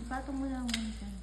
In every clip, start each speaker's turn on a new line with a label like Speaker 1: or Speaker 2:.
Speaker 1: Patong mo lang muna dyan.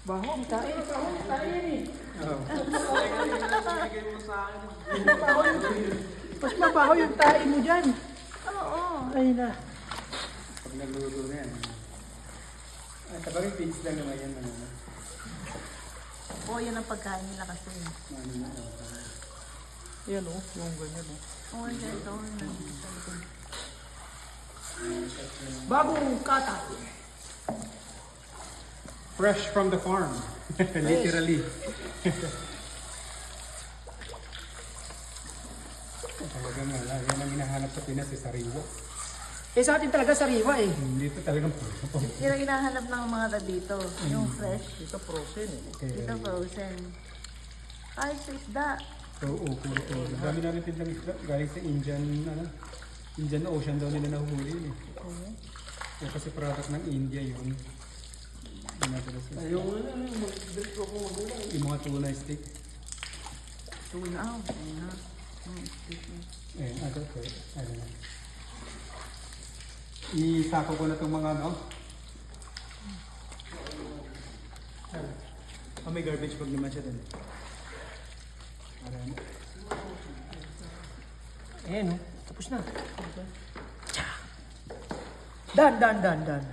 Speaker 2: Baho ang tae. Tae yan eh. Mas mabaho yung tae mo dyan.
Speaker 1: Oo.
Speaker 2: Ay na.
Speaker 3: Pag nagluto na yan. Ay, sabagay pigs lang naman yan.
Speaker 1: Oo, yun ang pagkain nila kasi.
Speaker 2: Yan o, yung ganyan o.
Speaker 1: Oo, ganito.
Speaker 2: Bagong kata.
Speaker 3: Fresh from the farm. Literally. Talaga nga, yan ang hinahanap sa Pinas, sariwa.
Speaker 2: Eh sa atin talaga sariwa eh.
Speaker 3: Dito talagang puro.
Speaker 1: Yun ang hinahanap ng mga dito. Yung fresh.
Speaker 2: Ito frozen eh.
Speaker 1: Dito frozen. Kahit sa isda.
Speaker 3: Oo, puro. Ang dami namin tindang isda. Galing sa Indian Ocean daw nila nahuli yun eh. Yan kasi product ng India yun.
Speaker 2: Yung mag-drink ko kung magulang.
Speaker 3: Yung mga tuna steak.
Speaker 1: Tuna. Tuna.
Speaker 3: Eh, ano na. Isako ko na itong mga may garbage bag naman siya dun.
Speaker 2: Ayan o, tapos na. Dan. Dan.